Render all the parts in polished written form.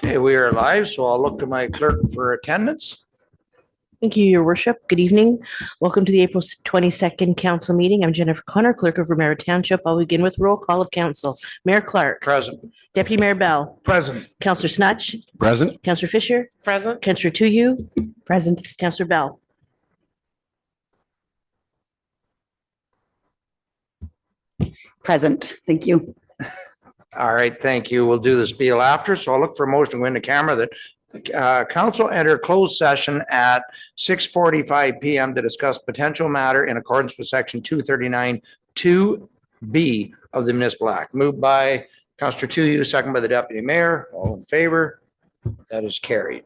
Okay, we are live, so I'll look to my clerk for attendance. Thank you, Your Worship. Good evening. Welcome to the April 22nd council meeting. I'm Jennifer Connor, Clerk of Ramara Township. I'll begin with roll call of council. Mayor Clark. Present. Deputy Mayor Bell. Present. Councillor Snutch. Present. Councillor Fisher. Present. Councillor Tuyu. Present. Councillor Bell. Present. Thank you. All right, thank you. We'll do the spiel after, so I'll look for a motion to go into camera that council enter closed session at 6:45 PM to discuss potential matter in accordance with section 239 2B of the Municipal Act. Moved by Councillor Tuyu, second by the Deputy Mayor. All in favor? That is carried.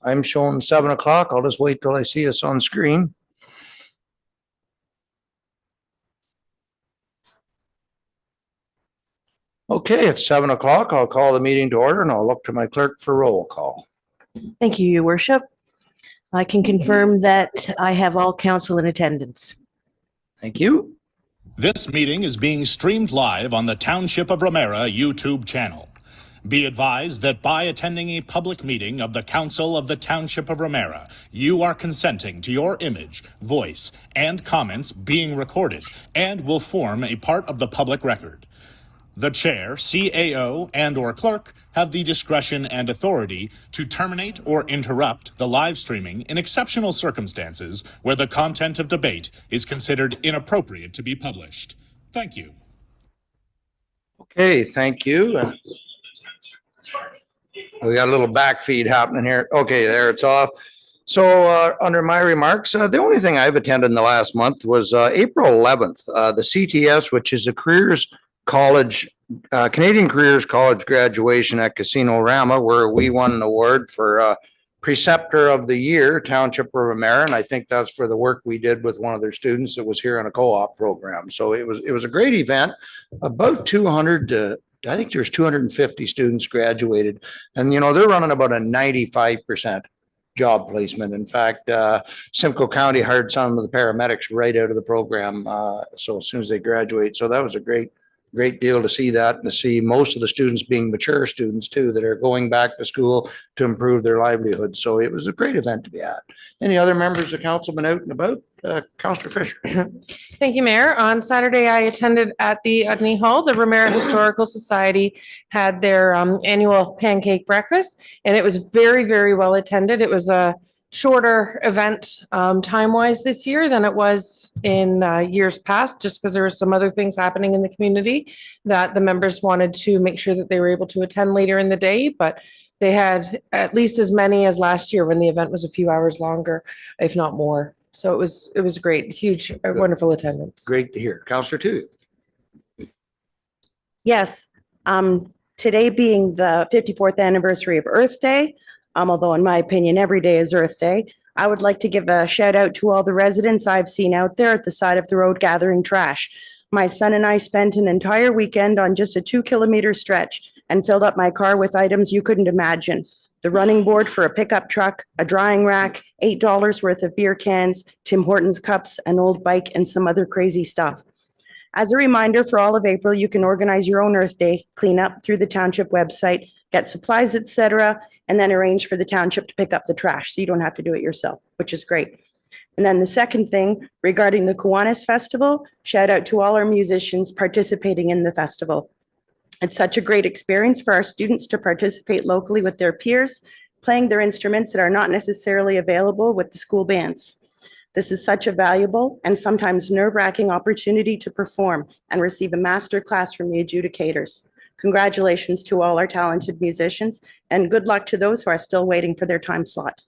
I'm showing 7 o'clock. I'll just wait till I see us on screen. Okay, it's 7 o'clock. I'll call the meeting to order and I'll look to my clerk for roll call. Thank you, your worship. I can confirm that I have all council in attendance. Thank you. This meeting is being streamed live on the Township of Ramara YouTube channel. Be advised that by attending a public meeting of the Council of the Township of Ramara, you are consenting to your image, voice, and comments being recorded and will form a part of the public record. The chair, CAO, and/or clerk have the discretion and authority to terminate or interrupt the live streaming in exceptional circumstances where the content of debate is considered inappropriate to be published. Thank you. Okay, thank you. And we got a little back feed happening here. Okay, there it's off. So under my remarks, the only thing I've attended in the last month was April 11th, the CTS, which is a careers college, Canadian Careers College graduation at Casino Rama, where we won an award for Preceptor of the Year, Township of Ramara, and I think that's for the work we did with one of their students that was here on a co-op program. So it was a great event. About 200 to I think there's 250 students graduated, and you know they're running about a 95% job placement. In fact, Simcoe County hired some of the paramedics right out of the program. So as soon as they graduate, so that was a great deal to see that, and to see most of the students being mature students too, that are going back to school to improve their livelihood. So it was a great event to be at. Any other members of council been out and about? Councillor Fisher. Thank you, Mayor. On Saturday, I attended at the Udney Hall. The Ramara Historical Society had their annual pancake breakfast, and it was very, very well attended. It was a shorter event time-wise this year than it was in years past, just because there were some other things happening in the community that the members wanted to make sure that they were able to attend later in the day. But they had at least as many as last year when the event was a few hours longer, if not more. So it was great, huge, wonderful attendance. Great to hear. Councillor Tu. Yes, today being the 54th anniversary of Earth Day, although in my opinion, every day is Earth Day, I would like to give a shout out to all the residents I've seen out there at the side of the road gathering trash. My son and I spent an entire weekend on just a 2-kilometer stretch and filled up my car with items you couldn't imagine. The running board for a pickup truck, a drying rack, $8 worth of beer cans, Tim Hortons cups, an old bike, and some other crazy stuff. As a reminder, for all of April, you can organize your own Earth Day cleanup through the township website, get supplies, etc., and then arrange for the township to pick up the trash, so you don't have to do it yourself, which is great. And then the second thing, regarding the Kiwanis Festival, shout out to all our musicians participating in the festival. It's such a great experience for our students to participate locally with their peers, playing their instruments that are not necessarily available with the school bands. This is such a valuable and sometimes nerve-wracking opportunity to perform and receive a master class from the adjudicators. Congratulations to all our talented musicians, and good luck to those who are still waiting for their time slot.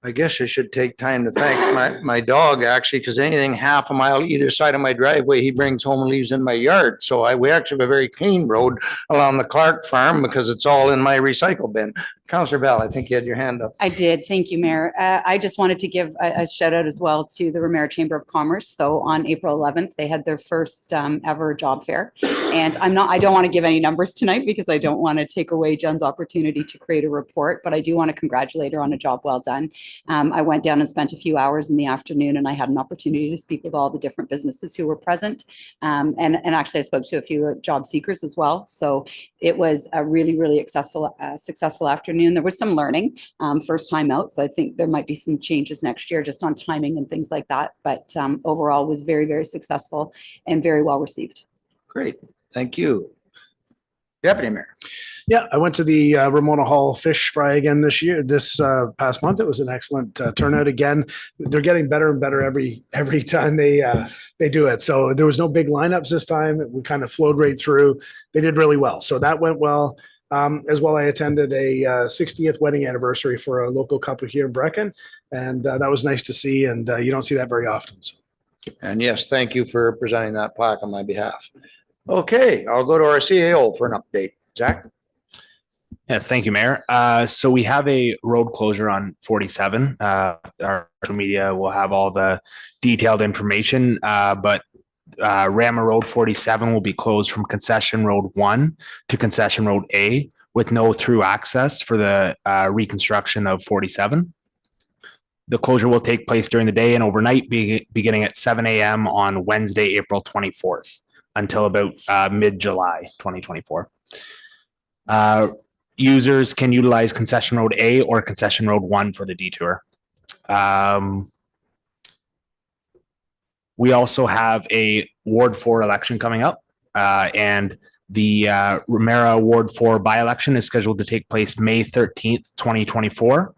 I guess I should take time to thank my dog, actually, because anything half a mile either side of my driveway, he brings home and leaves in my yard. So we actually have a very clean road along the Clark farm because it's all in my recycle bin. Councillor Bell, I think you had your hand up. I did. Thank you, Mayor. I just wanted to give a shout out as well to the Ramara Chamber of Commerce. So on April 11th, they had their first ever job fair. And I don't want to give any numbers tonight because I don't want to take away Jen's opportunity to create a report, but I do want to congratulate her on a job well done. I went down and spent a few hours in the afternoon, and I had an opportunity to speak with all the different businesses who were present. And actually I spoke to a few job seekers as well. So it was a really, really successful afternoon. There was some learning first time out. So I think there might be some changes next year just on timing and things like that. But overall was very, very successful and very well received. Great. Thank you. Deputy Mayor. Yeah, I went to the Ramona Hall Fish Fry again this past month. It was an excellent turnout again. They're getting better and better every time they do it. So there was no big lineups this time. We kind of flowed right through. They did really well. So that went well. As well, I attended a 60th wedding anniversary for a local couple here in Brecken, and that was nice to see, and you don't see that very often. So. And yes, thank you for presenting that plaque on my behalf. Okay, I'll go to our CAO for an update. Zach? Yes, thank you, Mayor. So we have a road closure on 47. Our social media will have all the detailed information, but Rammer Road 47 will be closed from Concession Road 1 to Concession Road A with no through access for the reconstruction of 47. The closure will take place during the day and overnight, beginning at 7 a.m. on Wednesday, April 24th until about mid-July 2024. Users can utilize Concession Road A or Concession Road 1 for the detour. We also have a Ward 4 election coming up, and the Ramara Ward 4 by-election is scheduled to take place May 13th, 2024.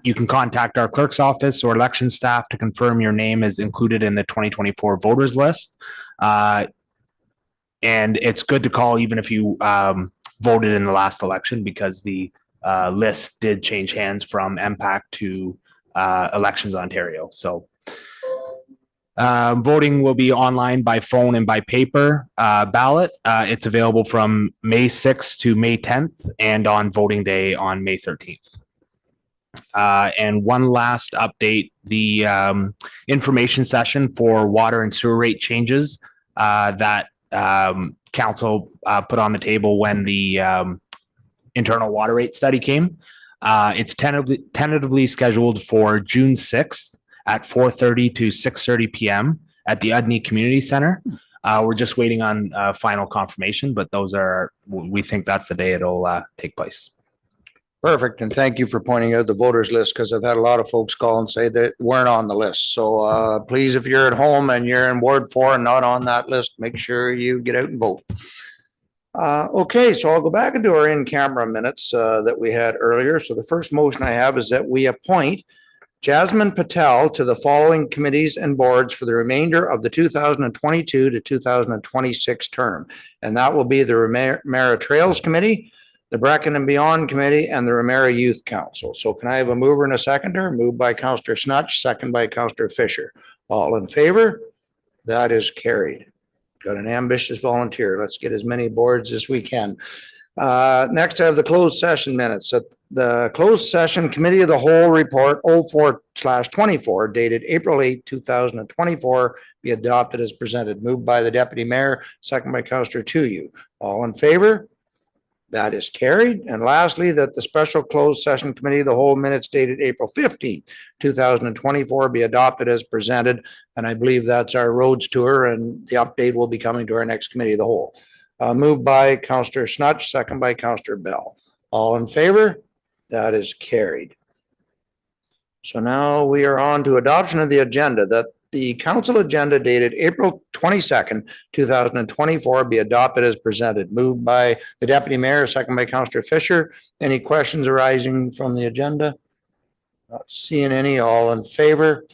You can contact our clerk's office or election staff to confirm your name is included in the 2024 voters list. And it's good to call even if you voted in the last election, because the list did change hands from MPAC to Elections Ontario. So voting will be online by phone and by paper ballot. It's available from May 6th to May 10th and on voting day on May 13th. And one last update, the information session for water and sewer rate changes that council put on the table when the internal water rate study came. It's tentatively scheduled for June 6th at 4:30 to 6:30 p.m. at the Udney Community Center. We're just waiting on final confirmation, but we think that's the day it'll take place. Perfect. And thank you for pointing out the voters list, because I've had a lot of folks call and say that weren't on the list. So please, if you're at home and you're in Ward 4 and not on that list, make sure you get out and vote. Okay, so I'll go back into our in-camera minutes that we had earlier. So the first motion I have is that we appoint Jasmine Patel to the following committees and boards for the remainder of the 2022 to 2026 term. And that will be the Ramara Trails Committee, the Brecken and Beyond Committee, and the Ramara Youth Council. So can I have a mover and a seconder? Moved by Councillor Snutch, second by Councillor Fisher. All in favor? That is carried. Got an ambitious volunteer. Let's get as many boards as we can. Next, I have the closed session minutes. The closed session Committee of the Whole Report 04/24 dated April 8, 2024 be adopted as presented. Moved by the Deputy Mayor, second by Councillor Tuyu. All in favor? That is carried. And lastly, that the special closed session Committee of the Whole minutes dated April 15th, 2024 be adopted as presented. And I believe that's our roads tour, and the update will be coming to our next Committee of the Whole. Moved by Councillor Snutch, second by Councillor Bell. All in favor? That is carried. So now we are on to adoption of the agenda. That the council agenda dated April 22nd, 2024 be adopted as presented. Moved by the Deputy Mayor, second by Councillor Fisher. Any questions arising from the agenda? Not seeing any. All in favor?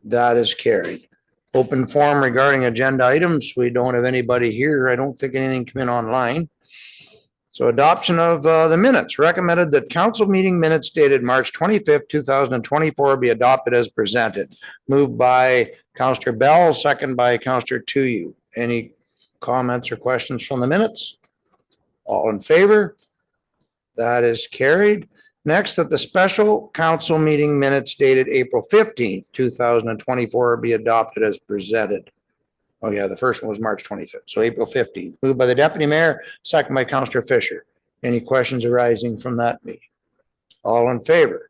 That is carried. Open forum regarding agenda items. We don't have anybody here. I don't think anything come in online. So adoption of the minutes. Recommended that council meeting minutes dated March 25th, 2024 be adopted as presented. Moved by Councillor Bell, second by Councillor Tuyu. Any comments or questions from the minutes? All in favor? That is carried. Next, that the special council meeting minutes dated April 15th, 2024 be adopted as presented. Oh yeah, the first one was March 25th, so April 15th. Moved by the Deputy Mayor, second by Councillor Fisher. Any questions arising from that meeting? All in favor?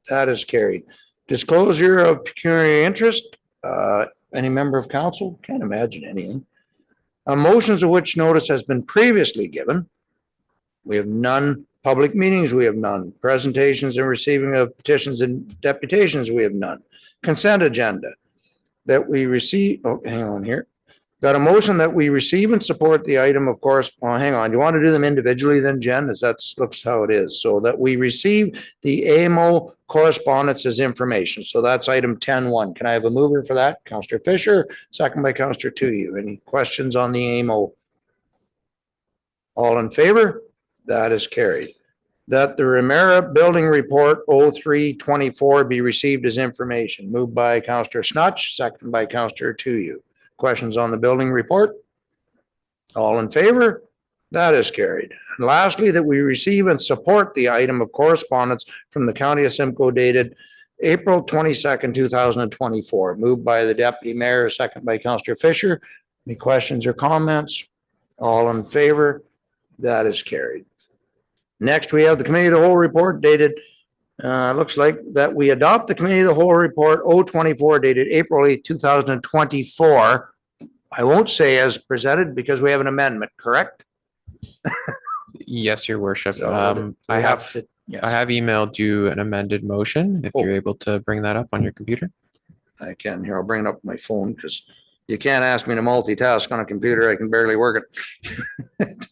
That is carried. Disclosure of pecuniary interest. Any member of council? Can't imagine anything. Motions of which notice has been previously given. We have none. Public meetings, we have none. Presentations and receiving of petitions and deputations, we have none. Consent agenda. That we receive, oh, hang on here. Got a motion that we receive and support the item of course. Oh, hang on. You want to do them individually then, Jen? As that looks how it is. So that we receive the AMO correspondence as information. So that's item 10.1. Can I have a mover for that? Councillor Fisher, second by Councillor Tuyu. Any questions on the AMO? All in favor? That is carried. That the Ramara Building Report 03/24 be received as information. Moved by Councillor Snutch, second by Councillor Tuyu. Questions on the building report? All in favor? That is carried. And lastly, that we receive and support the item of correspondence from the County of Simcoe dated April 22nd, 2024. Moved by the Deputy Mayor, second by Councillor Fisher. Any questions or comments? All in favor? That is carried. Next, we have the Committee of the Whole report dated, looks like that we adopt the Committee of the Whole report 024 dated April 8th, 2024. I won't say as presented because we have an amendment, correct? Yes, your worship. So I we have to- yes, I have emailed you an amended motion if Oh. you're able to bring that up on your computer. I can. Here, I'll bring it up on my phone because you can't ask me to multitask on a computer. I can barely work it.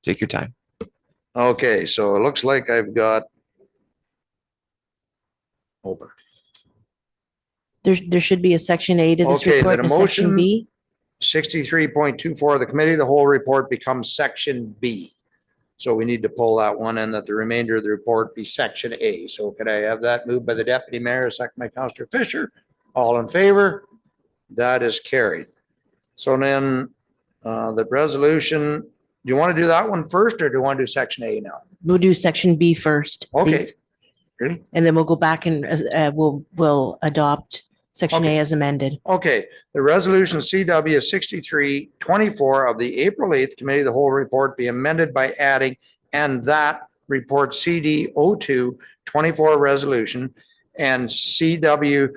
Take your time. Okay, so it looks like I've got open. There should be a section A to this Okay, report that a and a section motion- B. 63.24, the Committee of the Whole report becomes section B. So we need to pull that one and that the remainder of the report be section A. So could I have that moved by the Deputy Mayor, second by Councillor Fisher? All in favor? That is carried. So then the resolution, do you want to do that one first or do you want to do section A now? We'll do section B first. Okay. please. Really? And then we'll go back and we'll adopt section Okay. A as amended. Okay, the resolution CW 6324 of the April 8th Committee of the Whole report be amended by adding and that report CD 0224 resolution and CW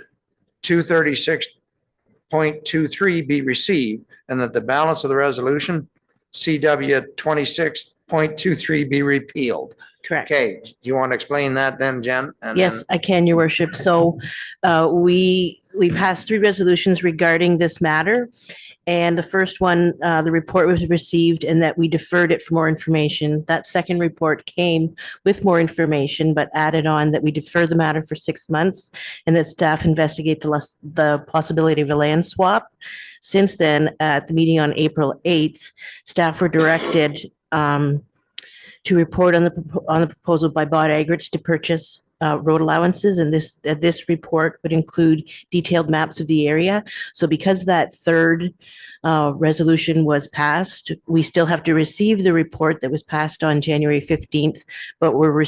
236.23 be received and that the balance of the resolution CW 26.23 be repealed. Correct. Okay, do you want to explain that then, Jen? And Yes, I can, your worship. So we passed 3 resolutions regarding this matter. And the first one, the report was received and that we deferred it for more information. That second report came with more information, but added on that we defer the matter for 6 months and that staff investigate the possibility of a land swap. Since then, at the meeting on April 8th, staff were directed to report on the proposal by Bod Aggregates to purchase road allowances, and this report would include detailed maps of the area. So because that third resolution was passed, we still have to receive the report that was passed on January 15th, but we're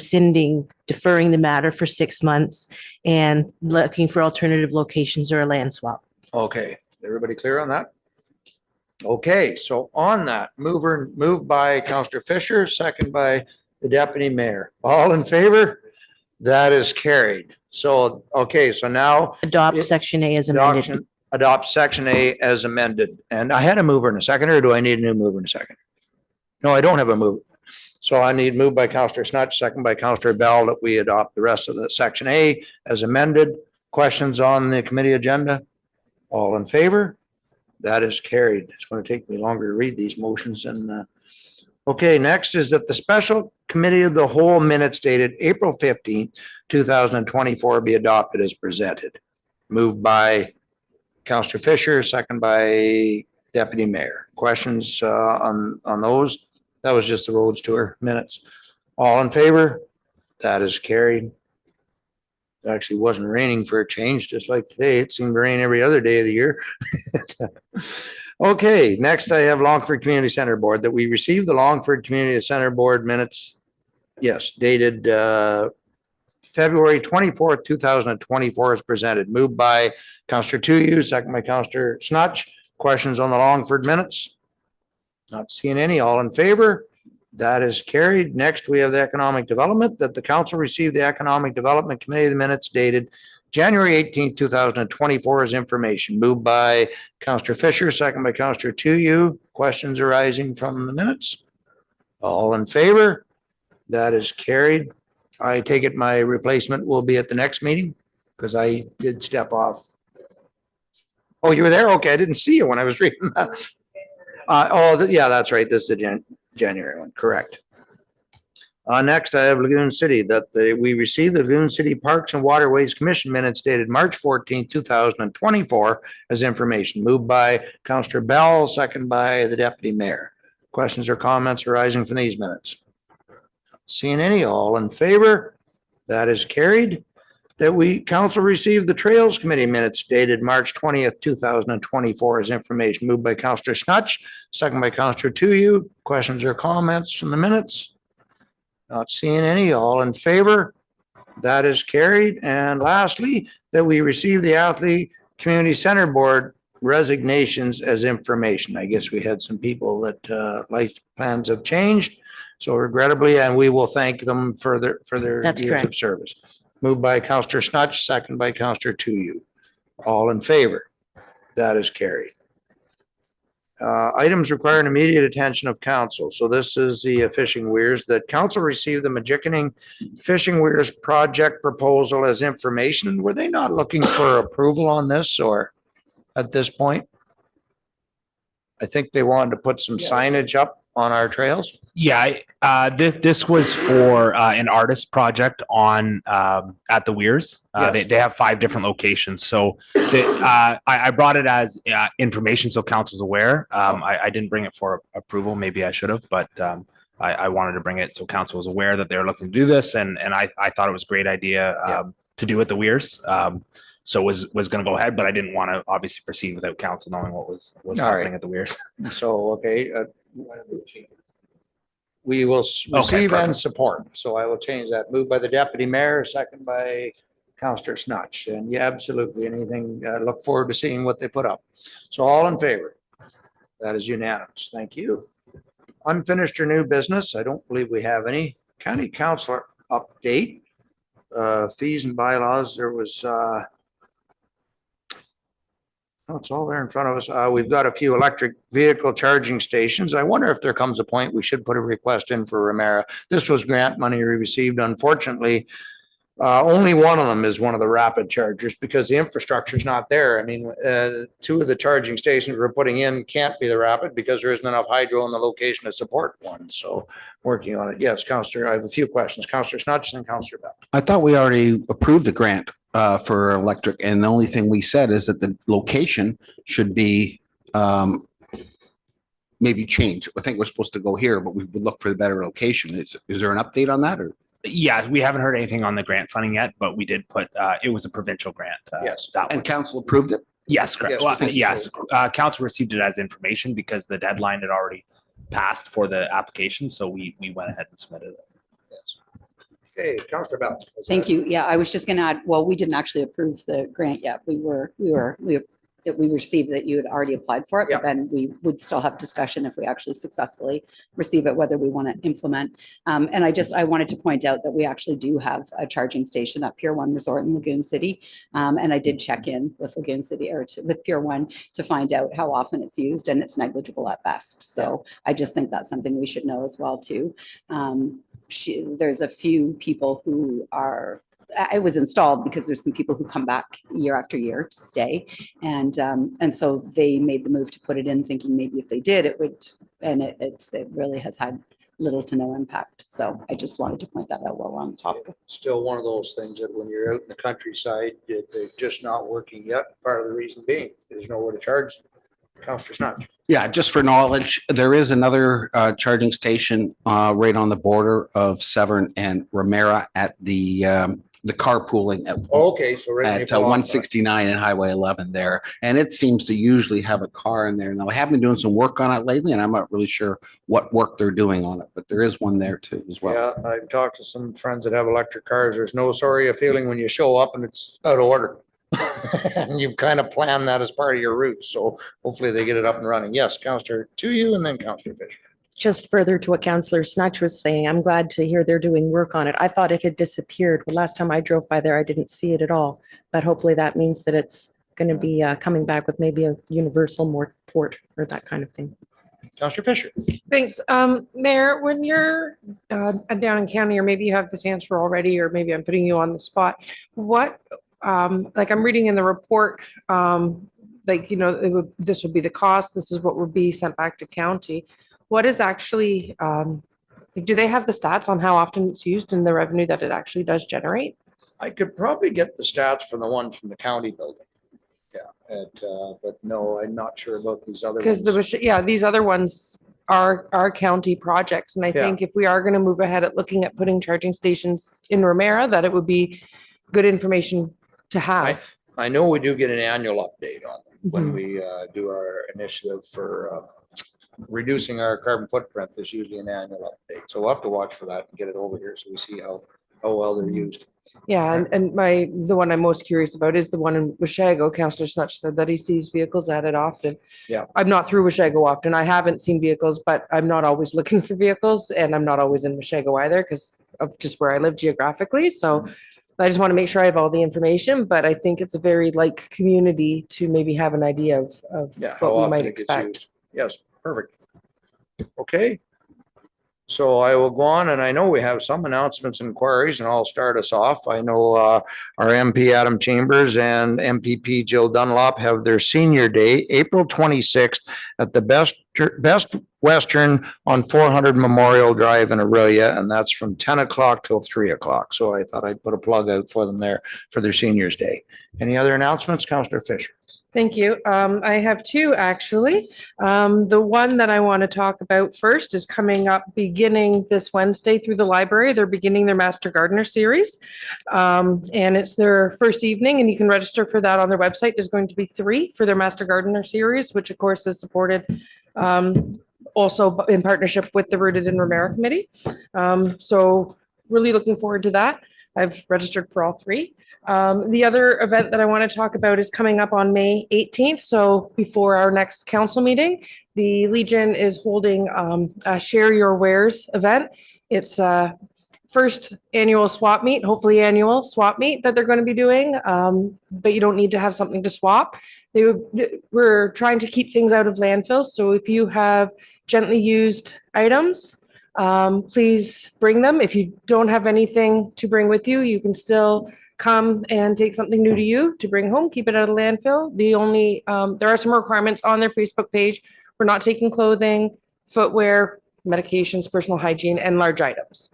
deferring the matter for 6 months and looking for alternative locations or a land swap. Okay, everybody clear on that? Okay, so on that, moved by Councillor Fisher, second by the Deputy Mayor. All in favor? That is carried. So, okay, so now Adopt It- section A as amended. adopt section A as amended. And I had a mover and a second, or do I need a new mover and a second? No, I don't have a mover. So I need moved by Councillor Snutch, second by Councillor Bell, that we adopt the rest of the section A as amended. Questions on the committee agenda? All in favor? That is carried. It's going to take me longer to read these motions and okay, next is that the special committee of the whole minutes dated April 15th, 2024 be adopted as presented. Moved by Councillor Fisher, second by Deputy Mayor. Questions on those? That was just the roads tour minutes. All in favor? That is carried. It actually wasn't raining for a change, just like today. It seemed to rain every other day of the year. Okay, next I have Longford Community Center Board, that we received the Longford Community Center Board minutes. Yes, dated February 24th, 2024 as presented. Moved by Councillor Tuyu, second by Councillor Snutch. Questions on the Longford minutes? Not seeing any. All in favor? That is carried. Next, we have the Economic Development, that the council received the Economic Development Committee minutes dated January 18th, 2024 as information. Moved by Councillor Fisher, second by Councillor Tuyu. Questions arising from the minutes? All in favor? That is carried. I take it my replacement will be at the next meeting because I did step off. Oh, you were there? Okay, I didn't see you when I was reading that. Yeah, that's right. This is the January one, correct. Next, I have Lagoon City, that we received the Lagoon City Parks and Waterways Commission minutes dated March 14th, 2024 as information. Moved by Councillor Bell, second by the Deputy Mayor. Questions or comments arising from these minutes? Seeing any, all in favor? That is carried. that council received the Trails Committee minutes dated March 20th, 2024 as information. Moved by Counselor Snutch, second by Counselor Tuyu. Questions or comments from the minutes? Not seeing any. All in favor? That is carried. And lastly, that we receive the Athlete Community Center Board resignations as information. I guess we had some people that life plans have changed. So regrettably, and we will thank them for their That's years of correct. service. Moved by Counselor Snutch, second by Counselor Tuyu. All in favor? That is carried. Items requiring immediate attention of council. So this is the fishing weirs that council received the Magickening Fishing Weirs project proposal as information. Were they not looking for approval on this or at this point? I think they wanted to put some signage up on our trails. Yeah, this was for an artist project on at the Weirs. Yes. They have 5 different locations. So I brought it as information so council's aware. I didn't bring it for approval. Maybe I should have, but I wanted to bring it so council was aware that they're looking to do this. And I thought it was a great idea to do at the Weirs. So was going to go ahead, but I didn't want to obviously proceed without council knowing what was happening at the Weirs. So, okay. We will receive and perfect. support. So I will change that. Moved by the deputy mayor, second by Counselor Snutch. And yeah, absolutely. Anything, look forward to seeing what they put up. So all in favor? That is unanimous. Thank you. Unfinished or new business? I don't believe we have any. County councilor update. Fees and bylaws. There was, it's all there in front of us. We've got a few electric vehicle charging stations. I wonder if there comes a point we should put a request in for Ramara. This was grant money we received. Unfortunately, only one of them is one of the rapid chargers because the infrastructure is not there. I mean, 2 of the charging stations we're putting in can't be the rapid because there isn't enough hydro in the location to support one. So working on it. Yes, Counselor, I have a few questions. Counselor Snutch and Counselor Bell. I thought we already approved the grant for electric, and the only thing we said is that the location should be maybe changed. I think we're supposed to go here, but we would look for the better location. Is there an update on that, or? Yeah, we haven't heard anything on the grant funding yet, but we did put it was a provincial grant. Yes. That one. And council approved it? Yes, correct. Yes, Well, we think yes, so. council received it as information because the deadline had already passed for the application, so we went ahead and submitted it. Yes. Okay, Counselor Bell. Thank you. Yeah, I was just going to add, well, we didn't actually approve the grant yet. We received that you had already applied for it, Yeah. but then we would still have discussion if we actually successfully receive it, whether we want to implement. And I wanted to point out that we actually do have a charging station at Pier 1 Resort in Lagoon City. And I did check in with Lagoon City with Pier 1 to find out how often it's used, and it's negligible at best. So I just think that's something we should know as well too. There's a few people who are, it was installed because there's some people who come back year after year to stay. And so they made the move to put it in thinking maybe if they did, it would, and it really has had little to no impact. So I just wanted to point that out while we're on the topic. Still one of those things that when you're out in the countryside, they're just not working yet. Part of the reason being, there's nowhere to charge. Counselor Snutch. Yeah, just for knowledge, there is another charging station right on the border of Severn and Ramara at the carpooling at Okay, so right. at 169 and Highway 11 there. And it seems to usually have a car in there. Now, I have been doing some work on it lately, and I'm not really sure what work they're doing on it, but there is one there too as well. Yeah, I've talked to some friends that have electric cars. There's no sorry feeling when you show up and it's out of order. And you've kind of planned that as part of your route. So hopefully they get it up and running. Yes, Counselor to you and then Counselor Fisher. Just further to what Councillor Snutch was saying, I'm glad to hear they're doing work on it. I thought it had disappeared. Well, last time I drove by there, I didn't see it at all. But hopefully that means that it's going to be coming back with maybe a universal port or that kind of thing. Counselor Fisher. Thanks. Mayor, when you're down in county, or maybe you have this answer already, or maybe I'm putting you on the spot, what, like I'm reading in the report, like, you know, this would be the cost, this is what would be sent back to county. What is actually, do they have the stats on how often it's used and the revenue that it actually does generate? I could probably get the stats from the one from the county building. Yeah, but no, I'm not sure about these other ones. Because these other ones are county projects. And I think if we are going to move ahead at looking at putting charging stations in Ramara, that it would be good information to have. I know we do get an annual update on them when Mhm. we do our initiative for reducing our carbon footprint. There's usually an annual update. So we'll have to watch for that and get it over here so we see how well they're used. Yeah, and the one I'm most curious about is the one in Washago. Councillor Snutch said that he sees vehicles at it often. Yeah. I'm not through Washago often. I haven't seen vehicles, but I'm not always looking for vehicles, and I'm not always in Washago either because of just where I live geographically. So I just want to make sure I have all the information, but I think it's a very like community to maybe have an idea of Yeah. How what we often might it gets expect. used. Yes, perfect. Okay. So I will go on, and I know we have some announcements and inquiries, and I'll start us off. I know our MP Adam Chambers and MPP Jill Dunlop have their senior day, April 26th at the Best Western on 400 Memorial Drive in Aurelia, and that's from 10 o'clock till 3 o'clock. So I thought I'd put a plug out for them there for their seniors day. Any other announcements, Councillor Fisher? Thank you. I have two actually. The one that I want to talk about first is coming up beginning this Wednesday through the library. They're beginning their Master Gardener series. And it's their first evening, and you can register for that on their website. There's going to be 3 for their Master Gardener series, which of course is supported also in partnership with the Rooted in Ramara Committee. So really looking forward to that. I've registered for all 3. The other event that I want to talk about is coming up on May 18th. So before our next council meeting, the Legion is holding a Share Your Wares event. It's a first annual swap meet, hopefully annual swap meet that they're going to be doing. But you don't need to have something to swap. We're trying to keep things out of landfills. So if you have gently used items, please bring them. If you don't have anything to bring with you, you can still come and take something new to you to bring home, keep it out of landfill. There are some requirements on their Facebook page. We're not taking clothing, footwear, medications, personal hygiene, and large items,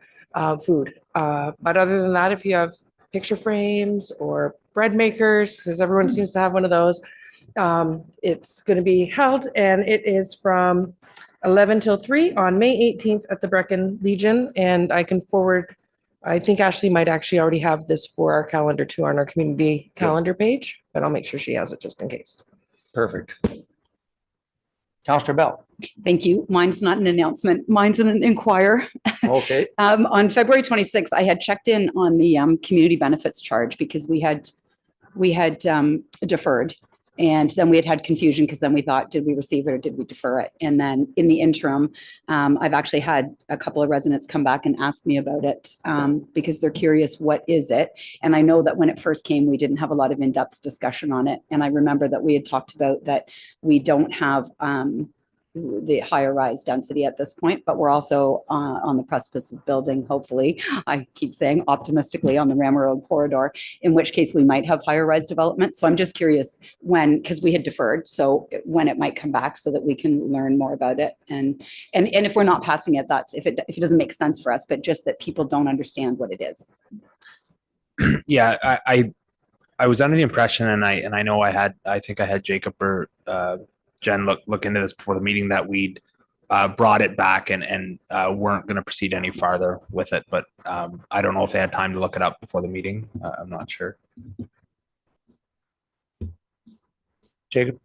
food. But other than that, if you have picture frames or bread makers, because everyone seems to have one of those, it's going to be held, and it is from 11 till 3 on May 18th at the Brecken Legion. And I can forward, I think Ashley might actually already have this for our calendar too on our community calendar page, but I'll make sure she has it just in case. Perfect. Councillor Bell. Thank you. Mine's not an announcement. Mine's an inquire. Okay. On February 26th, I had checked in on the community benefits charge because we had deferred. And then we had confusion because then we thought, did we receive it or did we defer it? And then in the interim, I've actually had a couple of residents come back and ask me about it because they're curious, what is it? And I know that when it first came, we didn't have a lot of in-depth discussion on it. And I remember that we had talked about that we don't have the higher rise density at this point, but we're also on the precipice of building, hopefully, I keep saying optimistically, on the Ramara Road corridor, in which case we might have higher rise development. So I'm just curious when, because we had deferred, so when it might come back so that we can learn more about it. And if we're not passing it, that's if it doesn't make sense for us, but just that people don't understand what it is. Yeah, I was under the impression, and I know I think I had Jacob or Jen look into this before the meeting, that we'd brought it back and weren't going to proceed any farther with it. But I don't know if they had time to look it up before the meeting. I'm not sure. Jacob?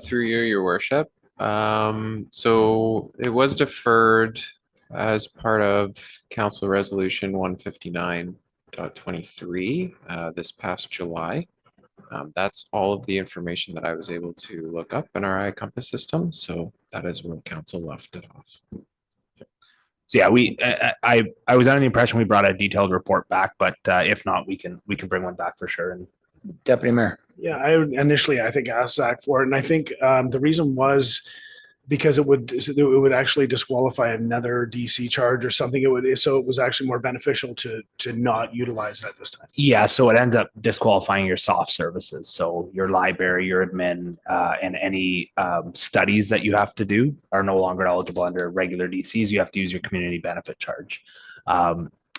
Through you, your worship. So it was deferred as part of Council Resolution 159.23 this past July. That's all of the information that I was able to look up in our iCompass system. So that is where council left it off. So yeah, I was under the impression we brought a detailed report back, but if not, we can bring one back for sure. And Deputy Mayor. Yeah, I initially, I think, asked Zach for it. And I think the reason was because it would actually disqualify another DC charge or something. So it was actually more beneficial to not utilize it at this time. yeah, so it ends up disqualifying your soft services. So your library, your admin, and any studies that you have to do are no longer eligible under regular DCs. You have to use your community benefit charge.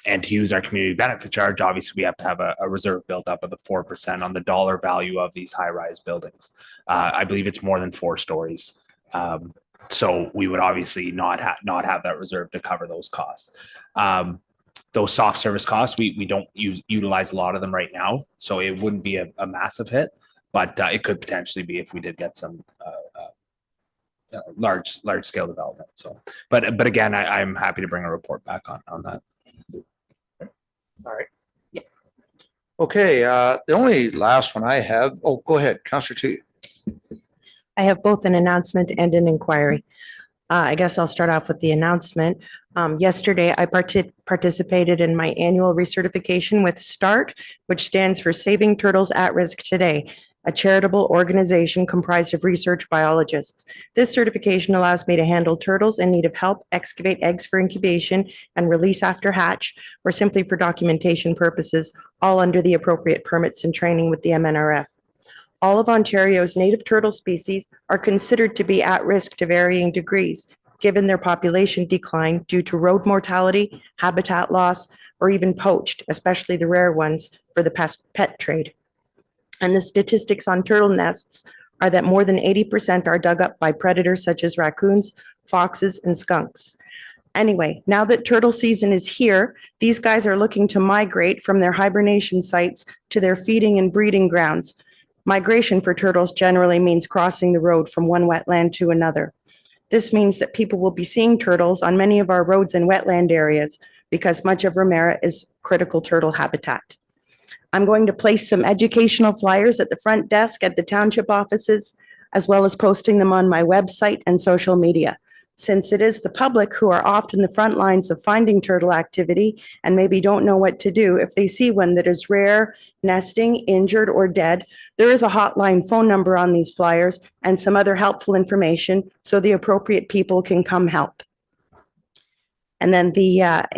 And to use our community benefit charge, obviously, we have to have a reserve built up of the 4% on the dollar value of these high-rise buildings. I believe it's more than 4 stories. So we would obviously not have that reserve to cover those costs. those soft service costs, we don't utilize a lot of them right now. So it wouldn't be a massive hit, but it could potentially be if we did get some large scale development. So, but again, I'm happy to bring a report back on that. All right. Okay, the only last one I have, oh, go ahead, Councillor T. I have both an announcement and an inquiry. I guess I'll start off with the announcement. Yesterday, I participated in my annual recertification with START, which stands for Saving Turtles at Risk Today, a charitable organization comprised of research biologists. This certification allows me to handle turtles in need of help, excavate eggs for incubation and release after hatch, or simply for documentation purposes, all under the appropriate permits and training with the MNRF. All of Ontario's native turtle species are considered to be at risk to varying degrees, given their population decline due to road mortality, habitat loss, or even poached, especially the rare ones, for the pet trade. And the statistics on turtle nests are that more than 80% are dug up by predators such as raccoons, foxes, and skunks. Anyway, now that turtle season is here, these guys are looking to migrate from their hibernation sites to their feeding and breeding grounds. Migration for turtles generally means crossing the road from one wetland to another. This means that people will be seeing turtles on many of our roads and wetland areas because much of Ramara is critical turtle habitat. I'm going to place some educational flyers at the front desk at the township offices, as well as posting them on my website and social media. Since it is the public who are often the front lines of finding turtle activity and maybe don't know what to do if they see one that is rare, nesting, injured, or dead, there is a hotline phone number on these flyers and some other helpful information so the appropriate people can come help. And then the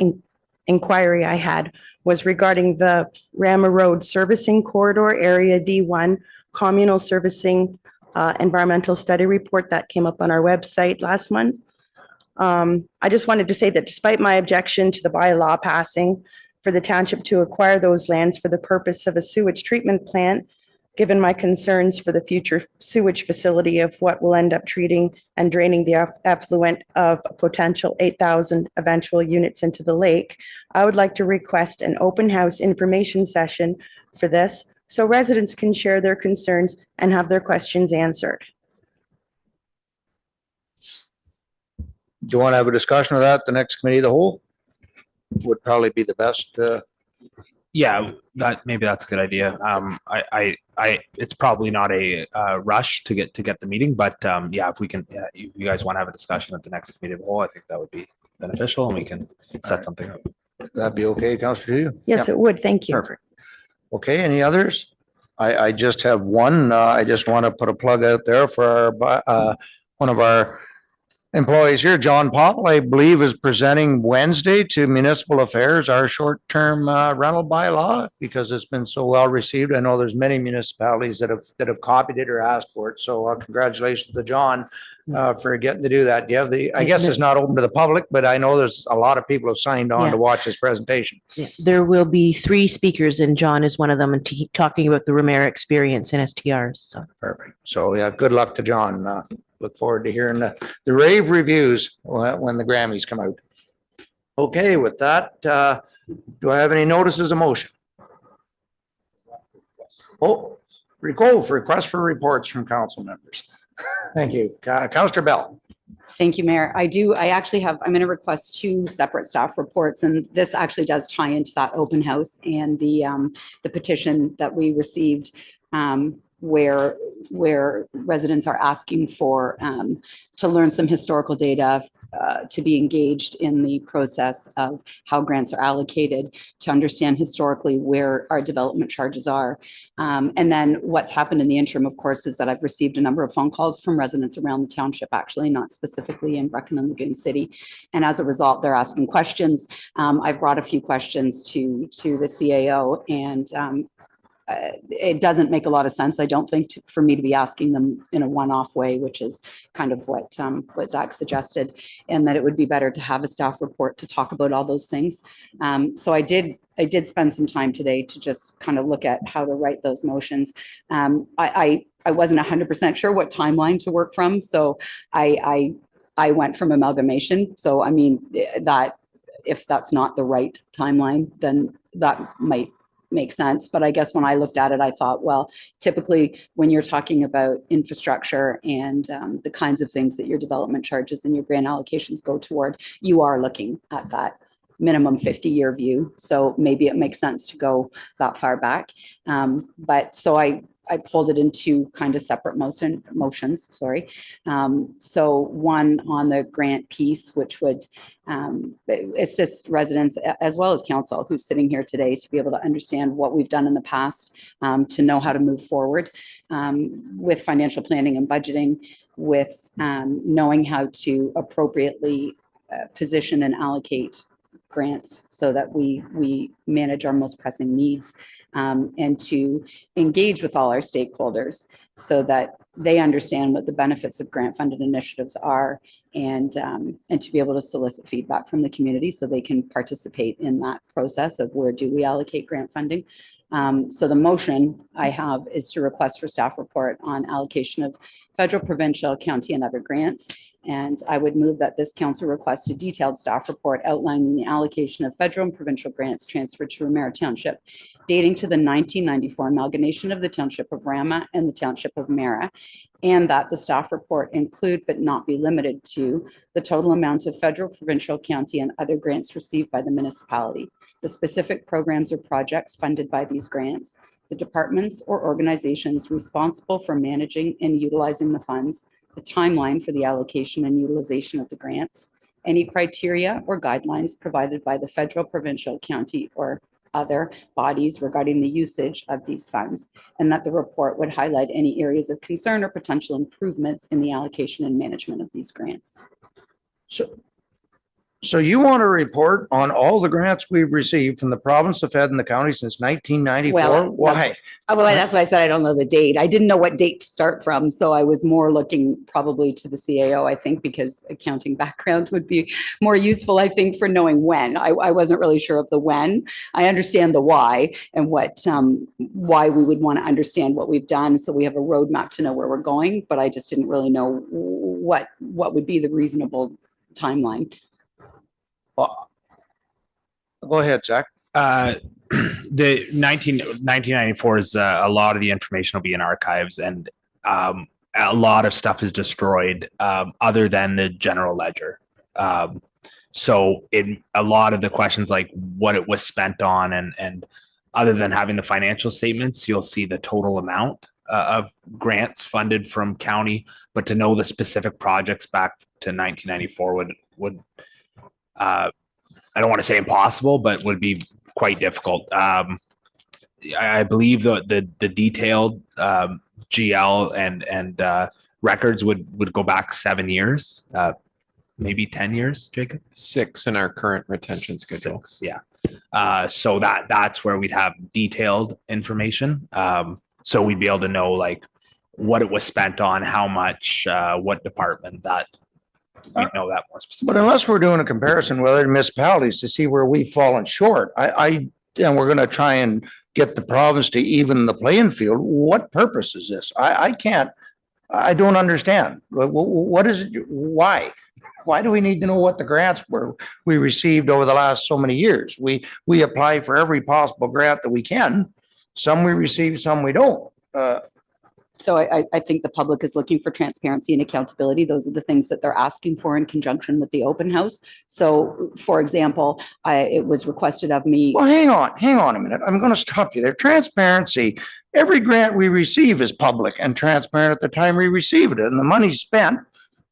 inquiry I had was regarding the Ramara Road Servicing Corridor Area D1 Communal Servicing Environmental Study Report that came up on our website last month. I just wanted to say that despite my objection to the bylaw passing for the township to acquire those lands for the purpose of a sewage treatment plant, given my concerns for the future sewage facility of what will end up treating and draining the effluent of a potential 8,000 eventual units into the lake, I would like to request an open house information session for this so residents can share their concerns and have their questions answered. Do you want to have a discussion of that? The next committee of the whole would probably be the best. Yeah, maybe that's a good idea. It's probably not a rush to get the meeting, but yeah, if we can, you guys want to have a discussion at the next committee of the whole, I think that would be beneficial, and we can set something up. That'd be okay, Councillor, to you? Yes, it would. Thank you. Perfect. Okay, any others? I just have one. I just want to put a plug out there for our one of our employees here, John Paul, I believe, is presenting Wednesday to Municipal Affairs, our short-term rental bylaw, because it's been so well received. I know there's many municipalities that have copied it or asked for it. So congratulations to John for getting to do that. Do you have I guess it's not open to the public, but I know there's a lot of people who signed on to watch this presentation. Yeah, there will be 3 speakers, and John is one of them, and talking about the Ramara experience in STRs. So perfect. So yeah, good luck to John. Look forward to hearing the rave reviews when the Grammys come out. Okay, with that, do I have any notices of motion? Oh, request for reports from council members. Thank you. Councillor Bell. Thank you, Mayor. I'm going to request 2 separate staff reports, and this actually does tie into that open house and the petition that we received where residents are asking for to learn some historical data, to be engaged in the process of how grants are allocated, to understand historically where our development charges are. And then what's happened in the interim, of course, is that I've received a number of phone calls from residents around the township, actually, not specifically in Brecon and Lagoon City. And as a result, they're asking questions. I've brought a few questions to the CAO, and it doesn't make a lot of sense, I don't think, for me to be asking them in a one-off way, which is kind of what Zach suggested, and that it would be better to have a staff report to talk about all those things. So I did spend some time today to just kind of look at how to write those motions. I wasn't 100% sure what timeline to work from, so I went from amalgamation. So I mean that if that's not the right timeline, then that might make sense. But I guess when I looked at it, I thought, well, typically when you're talking about infrastructure and the kinds of things that your development charges and your grant allocations go toward, you are looking at that minimum 50-year view. So maybe it makes sense to go that far back. But so I pulled it into kind of separate motions, sorry. So one on the grant piece, which would assist residents as well as council who's sitting here today to be able to understand what we've done in the past, to know how to move forward with financial planning and budgeting, with knowing how to appropriately position and allocate grants so that we manage our most pressing needs, and to engage with all our stakeholders so that they understand what the benefits of grant funded initiatives are, and to be able to solicit feedback from the community so they can participate in that process of where do we allocate grant funding. So the motion I have is to request for staff report on allocation of federal, provincial, county, and other grants. And I would move that this council request a detailed staff report outlining the allocation of federal and provincial grants transferred to Ramara Township dating to the 1994 amalgamation of the Township of Ramara and the Township of Ramara, and that the staff report include but not be limited to the total amount of federal, provincial, county, and other grants received by the municipality, the specific programs or projects funded by these grants, the departments or organizations responsible for managing and utilizing the funds, the timeline for the allocation and utilization of the grants, any criteria or guidelines provided by the federal, provincial, county, or other bodies regarding the usage of these funds, and that the report would highlight any areas of concern or potential improvements in the allocation and management of these grants. So you want to report on all the grants we've received from the province of Ed and the county since 1994? Well, Why? That's why I said I don't know the date. I didn't know what date to start from, so I was more looking probably to the CAO, I think, because accounting background would be more useful, I think, for knowing when. I wasn't really sure of the when. I understand the why and what why we would want to understand what we've done, so we have a roadmap to know where we're going, but I just didn't really know what would be the reasonable timeline. Go ahead, Zach. The 1994 is a lot of the information will be in archives, and a lot of stuff is destroyed other than the general ledger. So in a lot of the questions like what it was spent on, and other than having the financial statements, you'll see the total amount of grants funded from county, but to know the specific projects back to 1994 would I don't want to say impossible, but would be quite difficult. I believe the detailed GL and records would go back 7 years, maybe 10 years, Jacob? 6 in our current retention schedule. 6, yeah. So that's where we'd have detailed information. So we'd be able to know like what it was spent on, how much, what department, that we know that more specifically. But unless we're doing a comparison with other municipalities to see where we've fallen short, and we're going to try and get the province to even the playing field. What purpose is this? I don't understand. What is it? Why do we need to know what the grants were we received over the last so many years? We apply for every possible grant that we can. Some we receive, some we don't. So I think the public is looking for transparency and accountability. Those are the things that they're asking for in conjunction with the open house. So, for example, it was requested of me. Well, hang on a minute. I'm going to stop you there. Transparency. Every grant we receive is public and transparent at the time we receive it, and the money's spent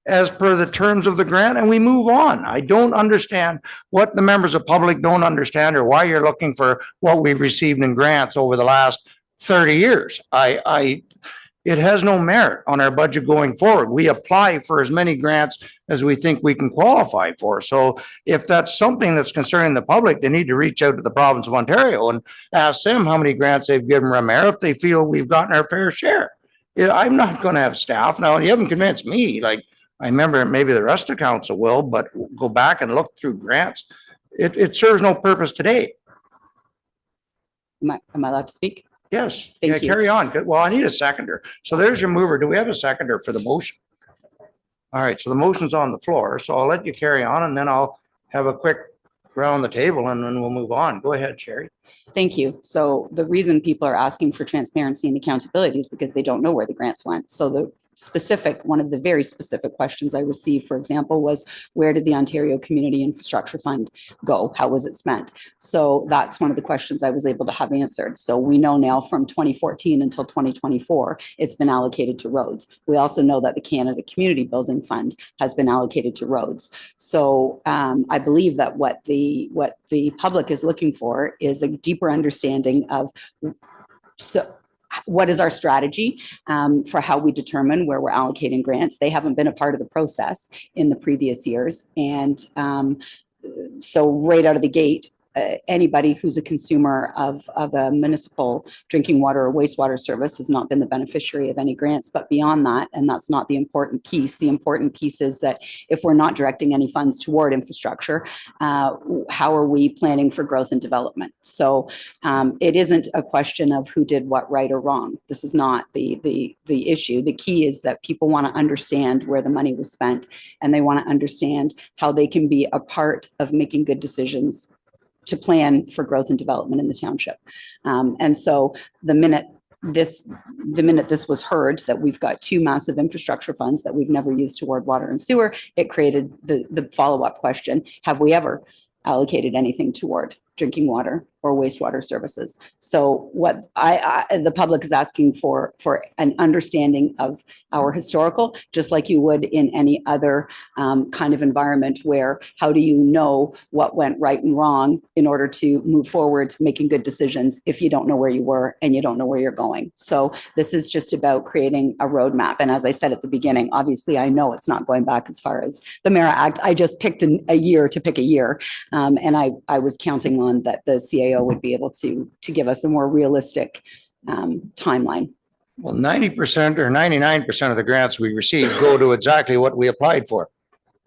as per the terms of the grant, and we move on. I don't understand what the members of public don't understand, or why you're looking for what we've received in grants over the last 30 years. It has no merit on our budget going forward. We apply for as many grants as we think we can qualify for. So if that's something that's concerning the public, they need to reach out to the province of Ontario and ask them how many grants they've given Ramara if they feel we've gotten our fair share. I'm not going to have staff. Now, you haven't convinced me. Like, I remember maybe the rest of council will, but go back and look through grants. It serves no purpose today. Am I allowed to speak? Yes. Thank Yeah, you. carry on. Well, I need a seconder. So there's your mover. Do we have a seconder for the motion? All right. So the motion's on the floor. So I'll let you carry on, and then I'll have a quick around the table and then we'll move on. Go ahead, Sherry. Thank you. So the reason people are asking for transparency and accountability is because they don't know where the grants went. So one of the very specific questions I received, for example, was where did the Ontario Community Infrastructure Fund go? How was it spent? So that's one of the questions I was able to have answered. So we know now from 2014 until 2024, it's been allocated to roads. We also know that the Canada Community Building Fund has been allocated to roads. So I believe that what the public is looking for is a deeper understanding of what is our strategy for how we determine where we're allocating grants. They haven't been a part of the process in the previous years. And so right out of the gate, anybody who's a consumer of a municipal drinking water or wastewater service has not been the beneficiary of any grants. But beyond that, and that's not the important piece, the important piece is that if we're not directing any funds toward infrastructure, how are we planning for growth and development? So it isn't a question of who did what right or wrong. This is not the issue. The key is that people want to understand where the money was spent, and they want to understand how they can be a part of making good decisions to plan for growth and development in the township. And so the minute this was heard that we've got two massive infrastructure funds that we've never used toward water and sewer, it created the follow-up question, have we ever allocated anything toward drinking water or wastewater services? So what the public is asking for an understanding of our historical, just like you would in any other kind of environment where how do you know what went right and wrong in order to move forward making good decisions if you don't know where you were and you don't know where you're going. So this is just about creating a roadmap. And as I said at the beginning, obviously I know it's not going back as far as the Ramara Act. I just picked a year to pick a year. And I was counting on that the CAO would be able to give us a more realistic timeline. Well, 90% or 99% of the grants we receive go to exactly what we applied for.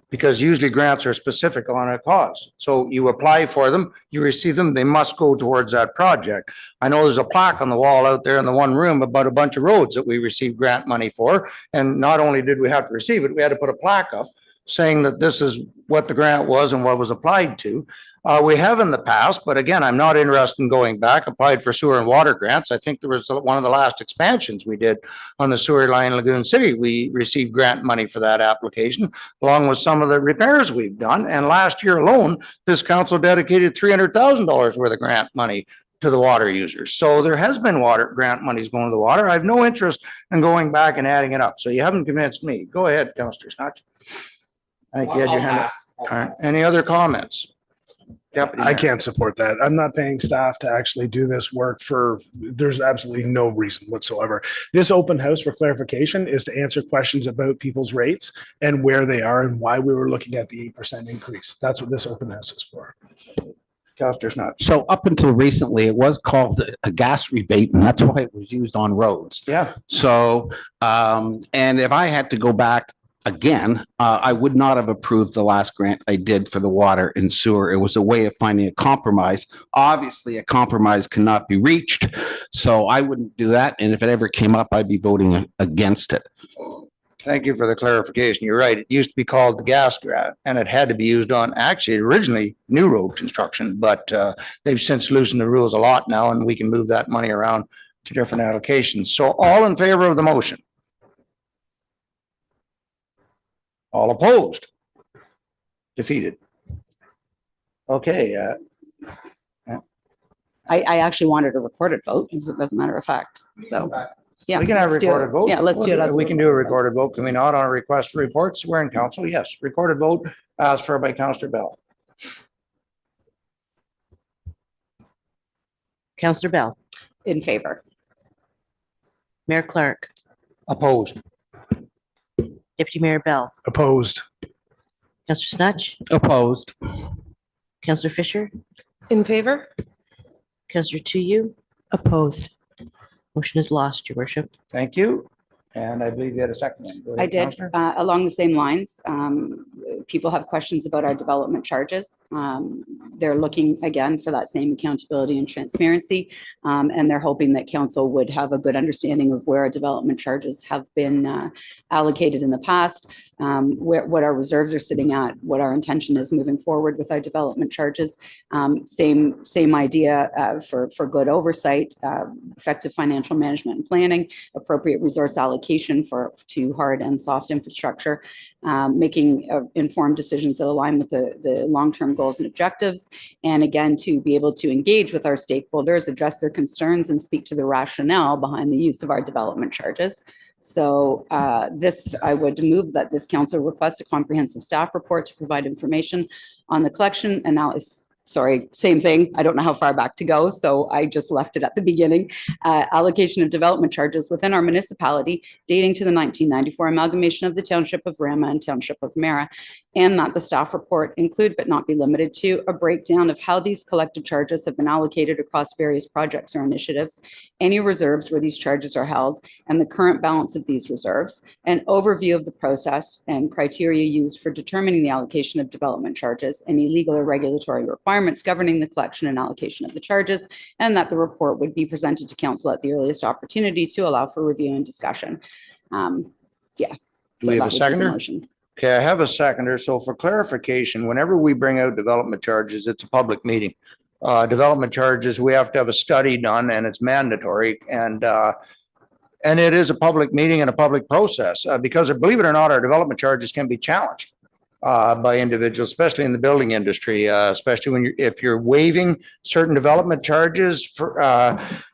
Because usually grants are specific on a cause. So you apply for them, you receive them, they must go towards that project. I know there's a plaque on the wall out there in the one room about a bunch of roads that we received grant money for. And not only did we have to receive it, we had to put a plaque up saying that this is what the grant was and what was applied to. We have in the past, but again, I'm not interested in going back, applied for sewer and water grants. I think there was one of the last expansions we did on the sewer line in Lagoon City. We received grant money for that application, along with some of the repairs we've done. And last year alone, this council dedicated $300,000 worth of grant money to the water users. So there has been water grant monies going to the water. I have no interest in going back and adding it up. So you haven't convinced me. Go ahead, Councillor Snatch. I think you had your hand up. All right. Any other comments? Deputy I Mayor. can't support that. I'm not paying staff to actually do this work there's absolutely no reason whatsoever. This open house for clarification is to answer questions about people's rates and where they are and why we were looking at the 8% increase. That's what this open house is for. Councillor Snatch. So up until recently, it was called a gas rebate, and that's why it was used on roads. Yeah. So, and if I had to go back again, I would not have approved the last grant I did for the water and sewer. It was a way of finding a compromise. Obviously, a compromise cannot be reached, so I wouldn't do that. And if it ever came up, I'd be voting against it. Thank you for the clarification. You're right. It used to be called the gas grant, and it had to be used on actually originally new road construction, but they've since loosened the rules a lot now, and we can move that money around to different allocations. So all in favor of the motion? All opposed? Defeated. Okay. I actually wanted a recorded vote, as a matter of fact. So, yeah. We can have a let's do it. recorded vote. Yeah, let's do it. as We can do a recorded vote. Can we not on a request for reports? We're in council. Yes. Recorded vote asked for by Councillor Bell. Councillor Bell, In favor. Mayor Clark, Opposed. Deputy Mayor Bell, Opposed. Councillor Snatch, Opposed. Councillor Fisher, In favor? Councillor Tuyu. Opposed. Motion is lost, your worship. Thank you. And I believe you had a second one. Go I ahead, did, Councillor. along the same lines. People have questions about our development charges. They're looking again for that same accountability and transparency. And they're hoping that council would have a good understanding of where our development charges have been allocated in the past, what our reserves are sitting at, what our intention is moving forward with our development charges. Same idea for good oversight, effective financial management and planning, appropriate resource allocation to hard and soft infrastructure, making informed decisions that align with the long-term goals and objectives. And again, to be able to engage with our stakeholders, address their concerns, and speak to the rationale behind the use of our development charges. So I would move that this council request a comprehensive staff report to provide information on the collection analysis. Sorry, same thing. I don't know how far back to go, so I just left it at the beginning. Allocation of development charges within our municipality dating to the 1994 amalgamation of the Township of Ramara and Township of Ramara, and that the staff report include but not be limited to a breakdown of how these collected charges have been allocated across various projects or initiatives, any reserves where these charges are held, and the current balance of these reserves, an overview of the process and criteria used for determining the allocation of development charges, any legal or regulatory requirements governing the collection and allocation of the charges, and that the report would be presented to council at the earliest opportunity to allow for review and discussion. Do we have a seconder? Okay, I have a seconder. So for clarification, whenever we bring out development charges, it's a public meeting. Development charges, we have to have a study done and it's mandatory. And it is a public meeting and a public process because believe it or not, our development charges can be challenged by individuals, especially in the building industry, especially when if you're waiving certain development charges,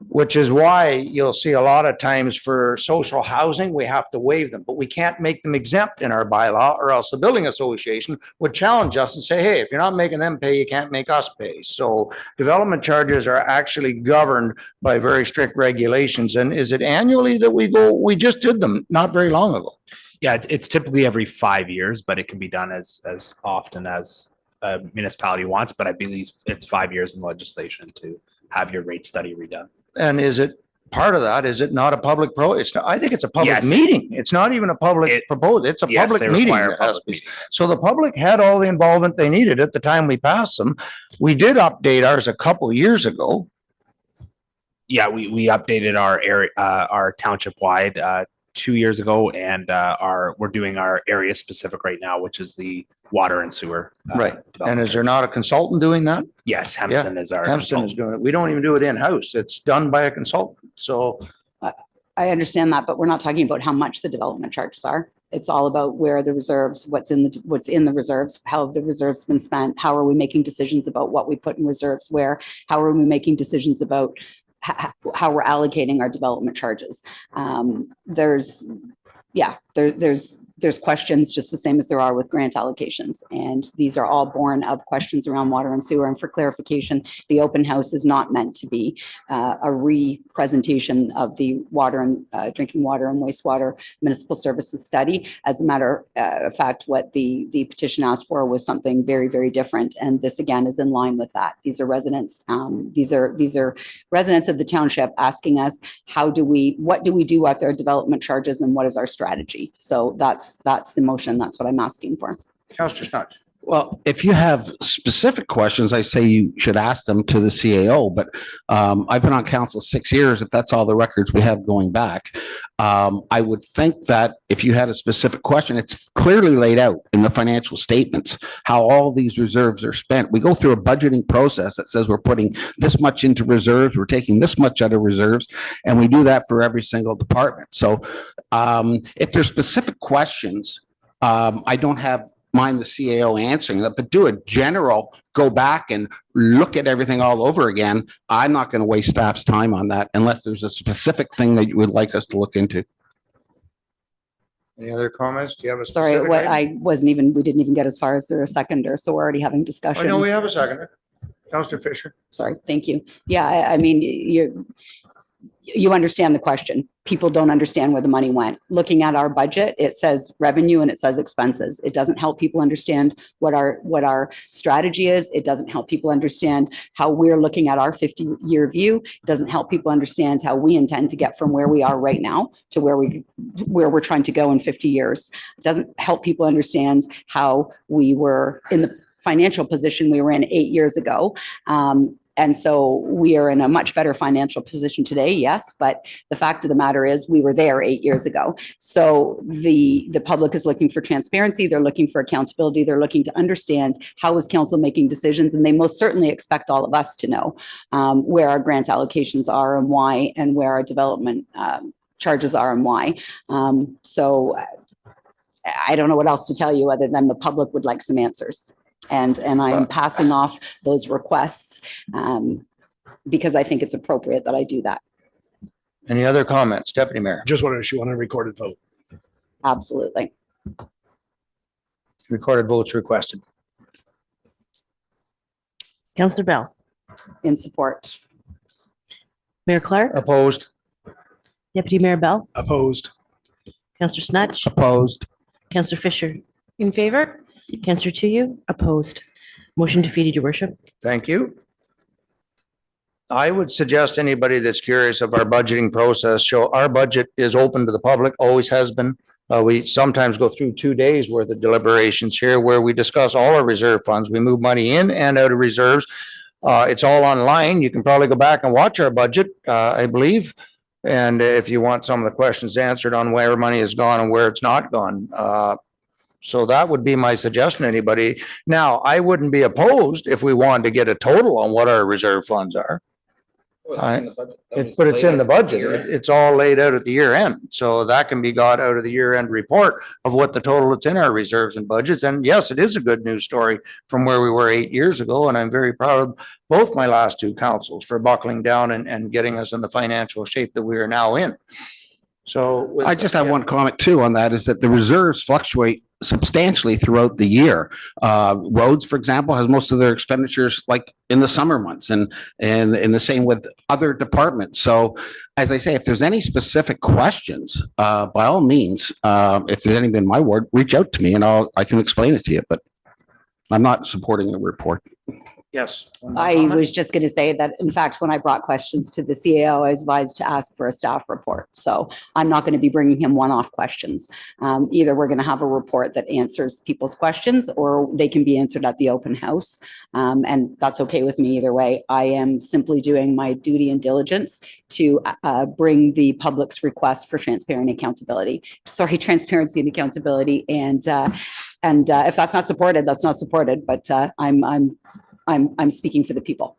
which is why you'll see a lot of times for social housing, we have to waive them, but we can't make them exempt in our bylaw, or else the building association would challenge us and say, hey, if you're not making them pay, you can't make us pay. So development charges are actually governed by very strict regulations. And is it annually that we go? We just did them not very long ago. Yeah, it's typically every 5 years, but it can be done as often as a municipality wants. But I believe it's 5 years in legislation to have your rate study redone. And is it part of that? Is it not a public it's not, I think it's a public Yes. meeting. It's not even a public proposal. It's a Yes, public they meeting. require a that has public to be- meeting. So the public had all the involvement they needed at the time we passed them. We did update ours a couple of years ago. Yeah, we updated our area, our township wide 2 years ago, and we're doing our area specific right now, which is the water and sewer. Right. And is there not a consultant doing that? Yes, Hempstead is our Hempstead is consultant. doing it. We don't even do it in-house. It's done by a consultant. So I understand that, but we're not talking about how much the development charges are. It's all about where the reserves, what's in the reserves, how have the reserves been spent, how are we making decisions about what we put in reserves where, how are we making decisions about how we're allocating our development charges. There's questions just the same as there are with grant allocations. And these are all born of questions around water and sewer. And for clarification, the open house is not meant to be a re-presentation of the water and drinking water and wastewater municipal services study. As a matter of fact, what the petition asked for was something very, very different. And this again is in line with that. These are residents. These are residents of the township asking us, what do we do with our development charges and what is our strategy? So that's the motion. That's what I'm asking for. Councillor Snodgrass. Well, if you have specific questions, I say you should ask them to the CAO, but I've been on council 6 years, if that's all the records we have going back. I would think that if you had a specific question, it's clearly laid out in the financial statements, how all these reserves are spent. We go through a budgeting process that says we're putting this much into reserves, we're taking this much out of reserves, and we do that for every single department. So if there's specific questions, I don't mind the CAO answering that, but do a general, go back and look at everything all over again. I'm not going to waste staff's time on that unless there's a specific thing that you would like us to look into. Any other comments? Do you have a Sorry, specific item? we didn't even get as far as there a seconder. So we're already having I discussion. know we have a seconder. Councillor Fisher. Sorry, thank you. Yeah, I mean, you understand the question. People don't understand where the money went. Looking at our budget, it says revenue and it says expenses. It doesn't help people understand what our strategy is. It doesn't help people understand how we're looking at our 50-year view. It doesn't help people understand how we intend to get from where we are right now to where we're trying to go in 50 years. It doesn't help people understand how we were in the financial position we were in 8 years ago. And so we are in a much better financial position today, yes, but the fact of the matter is we were there 8 years ago. So the public is looking for transparency, they're looking for accountability, they're looking to understand how is council making decisions, and they most certainly expect all of us to know where our grant allocations are and why, and where our development charges are and why. So I don't know what else to tell you other than the public would like some answers. And I'm passing off those requests because I think it's appropriate that I do that. Any other comments, Deputy Mayor? Just wanted to issue on a recorded vote. Absolutely. Recorded votes requested. Councillor Bell, In support. Mayor Clark, Opposed? Deputy Mayor Bell, Opposed. Councillor Snatch, Opposed. Councillor Fisher, In favor? Councillor Tuyu, opposed. Motion defeated, your worship. Thank you. I would suggest anybody that's curious of our budgeting process, our budget is open to the public, always has been. We sometimes go through 2 days worth of deliberations here where we discuss all our reserve funds. We move money in and out of reserves. It's all online. You can probably go back and watch our budget, I believe. And if you want some of the questions answered on where money has gone and where it's not gone. So that would be my suggestion to anybody. Now, I wouldn't be opposed if we wanted to get a total on what our reserve funds are. But it's in the budget. It's all laid out at the year end. So that can be got out of the year end report of what the total that's in our reserves and budgets. And yes, it is a good news story from where we were 8 years ago. And I'm very proud of both my last two councils for buckling down and getting us in the financial shape that we are now in. So I just have one comment too on that, is that the reserves fluctuate substantially throughout the year. Roads, for example, has most of their expenditures like in the summer months, and the same with other departments. So as I say, if there's any specific questions, by all means, if there's anything in my ward, reach out to me and I can explain it to you, but I'm not supporting the report. yes. I was just going to say that, in fact, when I brought questions to the CAO, I was advised to ask for a staff report. So I'm not going to be bringing him one-off questions. Either we're going to have a report that answers people's questions, or they can be answered at the open house. And that's okay with me either way. I am simply doing my duty and diligence to bring the public's request for transparency and accountability. And if that's not supported, that's not supported. But I'm speaking for the people.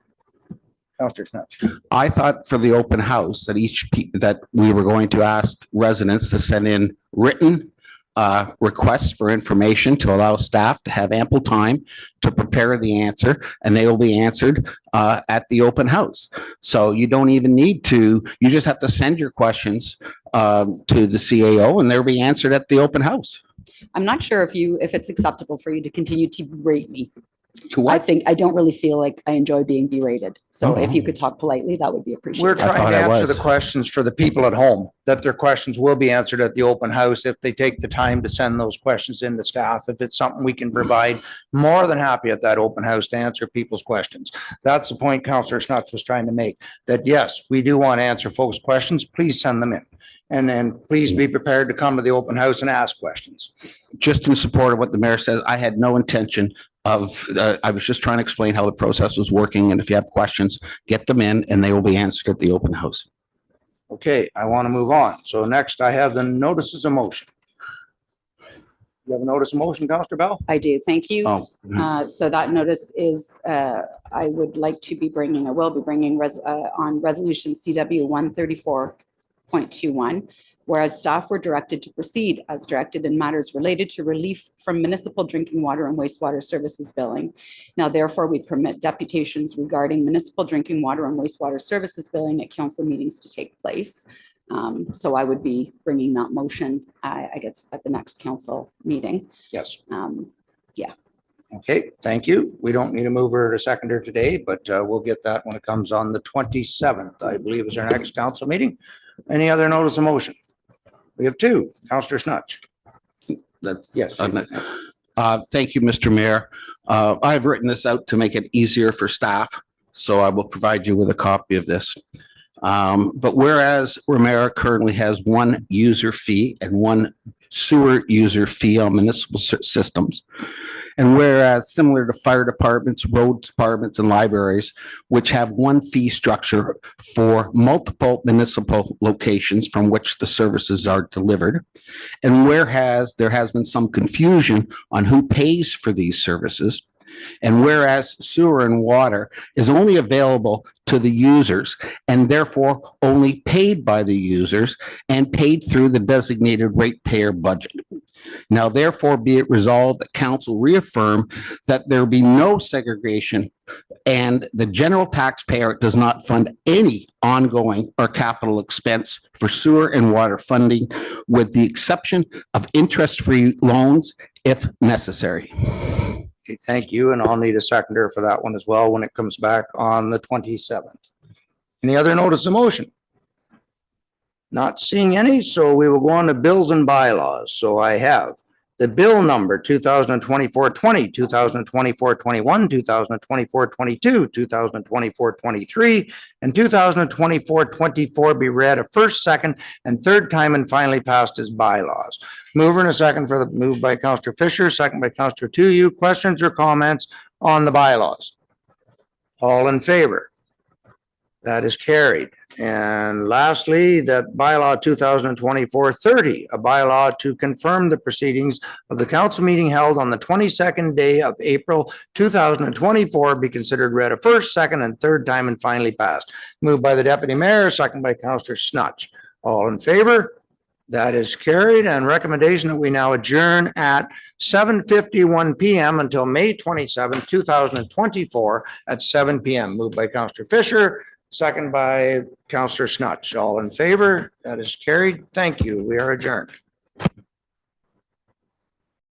Councillor Snatch. I thought for the open house that that we were going to ask residents to send in written requests for information to allow staff to have ample time to prepare the answer, and they will be answered at the open house. So you don't even need to, you just have to send your questions to the CAO and they'll be answered at the open house. I'm not sure if it's acceptable for you to continue to berate me. To what? I don't really feel like I enjoy being berated. So if you could talk politely, that would be appreciated. We're trying thought to I answer was. the questions for the people at home, that their questions will be answered at the open house if they take the time to send those questions in to staff. If it's something we can provide, more than happy at that open house to answer people's questions. That's the point Councillor Snutz was trying to make, that yes, we do want to answer folks' questions. Please send them in. And then please be prepared to come to the open house and ask questions. Just in support of what the mayor says, I had no intention of, I was just trying to explain how the process was working. And if you have questions, get them in and they will be answered at the open house. Okay, I want to move on. So next I have the notices of motion. You have a notice of motion, Councillor Bell? I do. Thank you. Oh, So that notice is, I would like to be bringing, I will be bringing on resolution CW 134.21, whereas staff were directed to proceed as directed in matters related to relief from municipal drinking water and wastewater services billing. Now, therefore, we permit deputations regarding municipal drinking water and wastewater services billing at council meetings to take place. So I would be bringing that motion, I guess, at the next council meeting. Yes. Yeah. Okay, thank you. We don't need a mover or a seconder today, but we'll get that when it comes on the 27th, I believe is our next council meeting. Any other notice of motion? We have two. Councillor Snutch. That's, Yes. thank you, Mr. Mayor. I've written this out to make it easier for staff, so I will provide you with a copy of this. But whereas Ramara currently has one user fee and one sewer user fee on municipal systems, and whereas similar to fire departments, road departments, and libraries, which have one fee structure for multiple municipal locations from which the services are delivered, and whereas there has been some confusion on who pays for these services, and whereas sewer and water is only available to the users and therefore only paid by the users and paid through the designated ratepayer budget. Now, therefore, be it resolved that council reaffirm that there be no segregation and the general taxpayer does not fund any ongoing or capital expense for sewer and water funding, with the exception of interest-free loans if necessary. Okay, thank you. And I'll need a seconder for that one as well when it comes back on the 27th. Any other notice of motion? Not seeing any, so we will go on to bills and bylaws. So I have the bill number 2024-20, 2024-21, 2024-22, 2024-23, and 2024-24 be read a first, second, and third time and finally passed as bylaws. Mover and a second for the move by Councillor Fisher, second by Councillor Tuyu. Questions or comments on the bylaws? All in favor? That is carried. And lastly, that bylaw 2024-30, a bylaw to confirm the proceedings of the council meeting held on the 22nd day of April 2024 be considered read a first, second, and third time and finally passed. Moved by the deputy mayor, second by Councillor Snutch. All in favor? That is carried, and recommendation that we now adjourn at 7:51 p.m. until May 27, 2024 at 7 p.m. Moved by Councillor Fisher, second by Councillor Snutch. All in favor? That is carried. Thank you. We are adjourned.